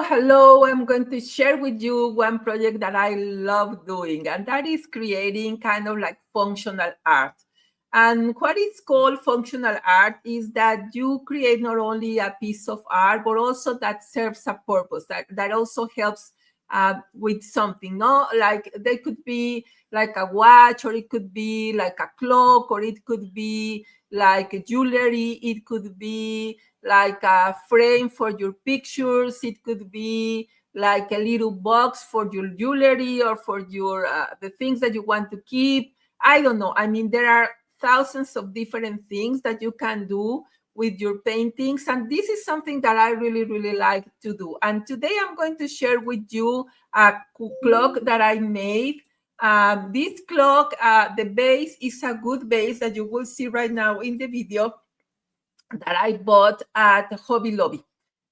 Hello. I'm going to share with you one project that I love doing, and that is creating kind of like functional art. And what is called functional art is that you create not only a piece of art, but also that serves a purpose, that also helps with something, no? Like they could be like a watch, or it could be like a clock, or it could be like jewelry, it could be like a frame for your pictures. It could be like a little box for your jewelry or for your the things that you want to keep. I don't know. I mean, there are thousands of different things that you can do with your paintings, and this is something that I really like to do. And today I'm going to share with you a clock that I made. This clock, the base is a good base that you will see right now in the video, that I bought at Hobby Lobby.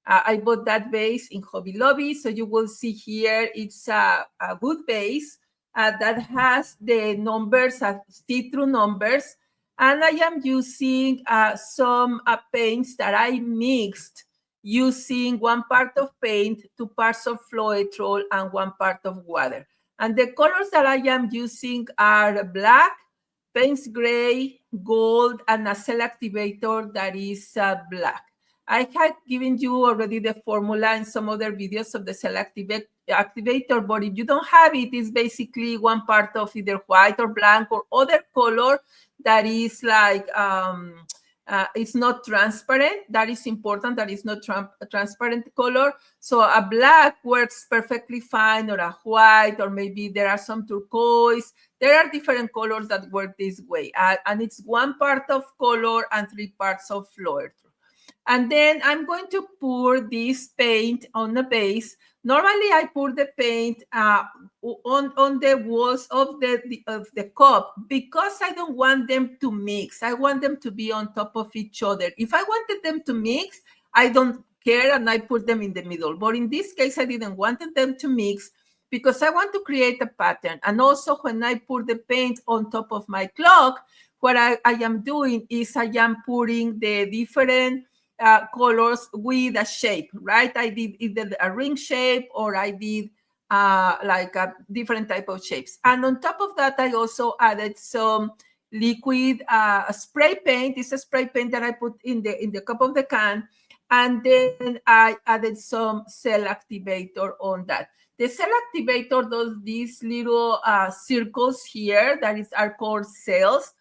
I bought that base in Hobby Lobby. So you will see here, it's a good base that has the numbers, see-through numbers. And I am using some paints that I mixed using one part of paint, two parts of floetrol, and one part of water. And the colors that I am using are black, paints gray, gold, and a cell activator that is black. I had given you already the formula in some other videos of the cell activator, but if you don't have it, it's basically one part of either white or black or other color that is like, it's not transparent. That is important, that is not a transparent color. So a black works perfectly fine, or a white, or maybe there are some turquoise. There are different colors that work this way. And it's one part of color and three parts of floor. And then I'm going to pour this paint on the base. Normally, I pour the paint on the walls of the cup, because I don't want them to mix. I want them to be on top of each other. If I wanted them to mix, I don't care, and I put them in the middle. But in this case, I didn't want them to mix, because I want to create a pattern. And also, when I pour the paint on top of my clock, what I am doing is I am putting the different colors with a shape, right? I did either a ring shape, or I did like a different type of shapes. And on top of that, I also added some liquid spray paint. It's a spray paint that I put in the cup of the can. And then I added some cell activator on that. The cell activator does these little circles here are called cells.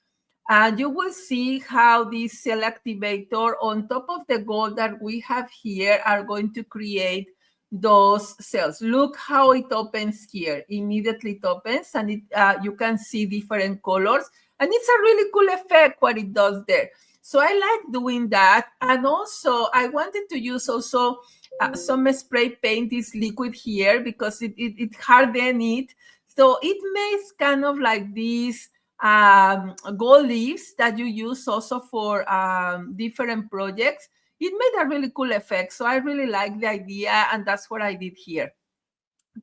And you will see how this cell activator on top of the gold that we have here are going to create those cells. Look how it opens here. Immediately it opens, and you can see different colors. And it's a really cool effect what it does there. So I like doing that. And also I wanted to use also some spray paint, this liquid here, because it hardened it. So it makes kind of like these gold leaves that you use also for different projects. It made a really cool effect. So I really like the idea, and that's what I did here.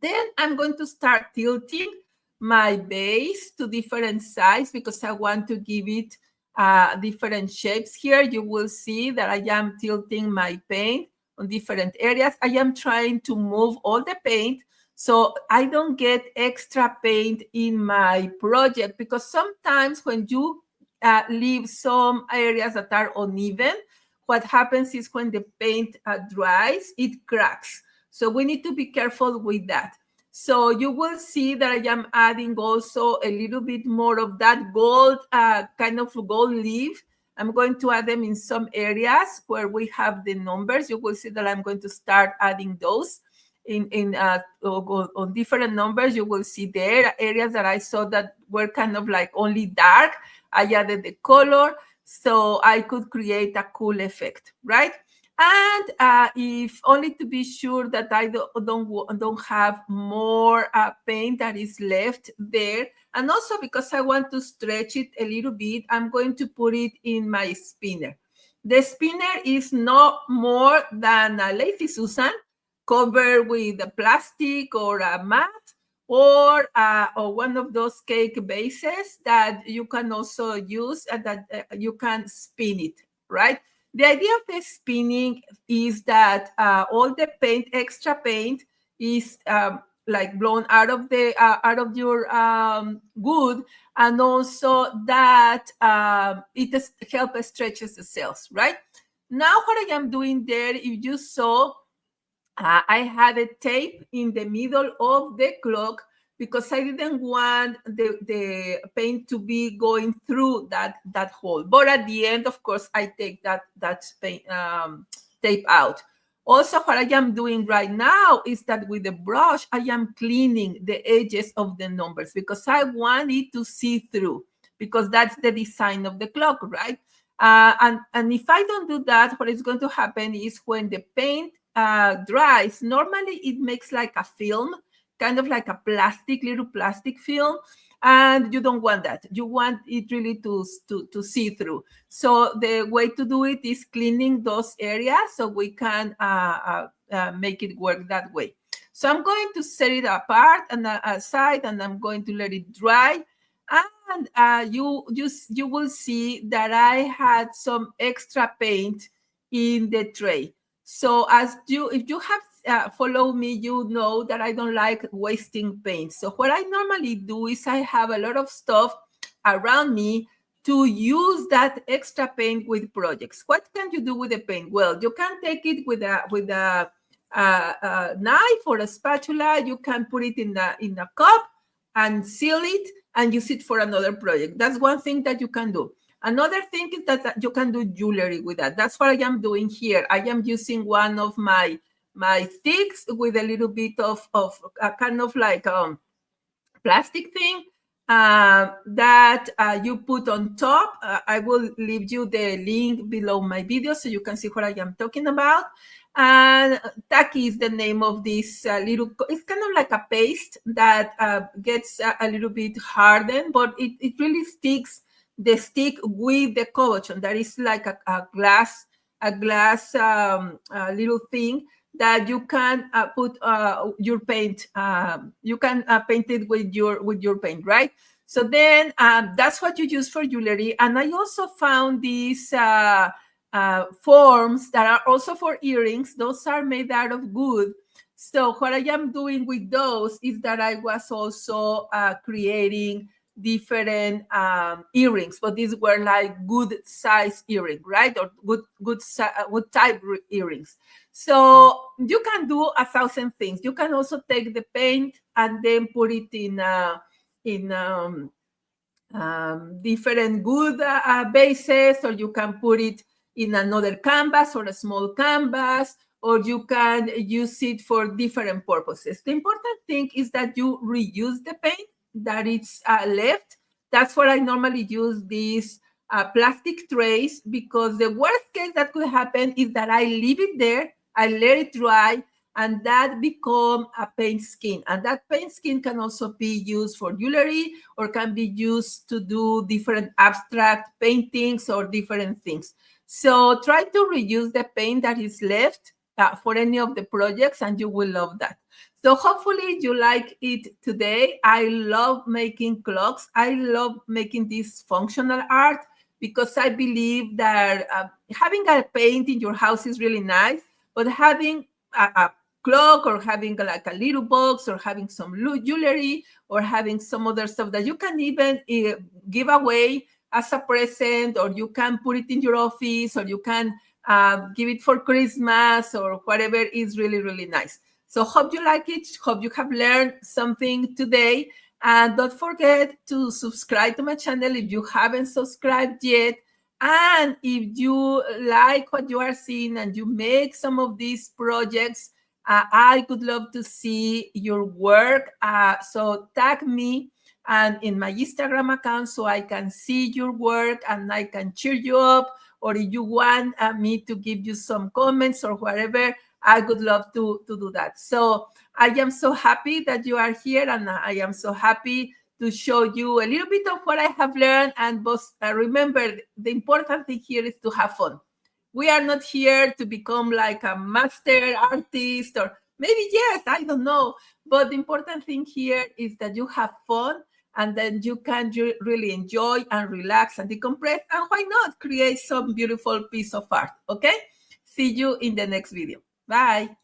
Then I'm going to start tilting my base to different sides, because I want to give it different shapes here. You will see that I am tilting my paint on different areas. I am trying to move all the paint so I don't get extra paint in my project, because sometimes when you leave some areas that are uneven, what happens is when the paint dries, it cracks. So we need to be careful with that. So you will see that I am adding also a little bit more of that gold, kind of gold leaf. I'm going to add them in some areas where we have the numbers. You will see that I'm going to start adding those on different numbers. You will see there areas that I saw that were kind of like only dark. I added the color so I could create a cool effect, right? And if only to be sure that I don't have more paint that is left there, and also because I want to stretch it a little bit, I'm going to put it in my spinner. The spinner is no more than a Lazy Susan covered with a plastic or a mat, or one of those cake bases that you can also use and that you can spin it, right? The idea of the spinning is that all the paint, extra paint, is like blown out of your wood, and also that it helps stretches the cells, right? Now what I am doing there, if you saw, I had a tape in the middle of the clock because I didn't want the paint to be going through that hole. But at the end, of course, I take that tape out. Also, what I am doing right now is that with the brush, I am cleaning the edges of the numbers because I want it to see through, because that's the design of the clock, right? And if I don't do that, what is going to happen is when the paint dries, normally it makes like a film, kind of like a little plastic film, and you don't want that. You want it really to see through. So the way to do it is cleaning those areas so we can make it work that way. So I'm going to set it apart and aside, and I'm going to let it dry. And you will see that I had some extra paint in the tray. So if you have followed me, you know that I don't like wasting paint. So what I normally do is I have a lot of stuff around me to use that extra paint with projects. What can you do with the paint? Well, you can take it with a knife or a spatula. You can put it in a cup and seal it and use it for another project. That's one thing that you can do. Another thing is that you can do jewelry with that. That's what I am doing here. I am using one of my sticks with a little bit of kind of like plastic thing that you put on top. I will leave you the link below my video so you can see what I am talking about. And Taki is the name of this little, it's kind of like a paste that gets a little bit hardened, but it really sticks the stick with the cabochon. That is like a glass little thing that you can put your paint. You can paint it with your paint, right? So then that's what you use for jewelry. And I also found these forms that are also for earrings. Those are made out of wood. So what I am doing with those is that I was also creating different earrings, but these were like good size earring, right? Or good type earrings. So you can do 1,000 things. You can also take the paint and then put it in different wood bases, or you can put it in another canvas or a small canvas, or you can use it for different purposes. The important thing is that you reuse the paint that it's left. That's what I normally use these plastic trays, because the worst case that could happen is that I leave it there, I let it dry, and that become a paint skin. And that paint skin can also be used for jewelry or can be used to do different abstract paintings or different things. So try to reuse the paint that is left for any of the projects, and you will love that. So hopefully you like it today. I love making clocks. I love making this functional art because I believe that having a paint in your house is really nice, but having a clock or having like a little box or having some jewelry or having some other stuff that you can even give away as a present, or you can put it in your office, or you can give it for Christmas or whatever, is really, really nice. So hope you like it. Hope you have learned something today. And don't forget to subscribe to my channel if you haven't subscribed yet. And if you like what you are seeing and you make some of these projects, I would love to see your work. So tag me and in my Instagram account so I can see your work and I can cheer you up. Or if you want me to give you some comments or whatever, I would love to do that. So I am so happy that you are here, and I am so happy to show you a little bit of what I have learned. And remember, the important thing here is to have fun. We are not here to become like a master artist, or maybe yes, I don't know. But the important thing here is that you have fun and then you can really enjoy and relax and decompress, and why not create some beautiful piece of art. Okay, see you in the next video. Bye.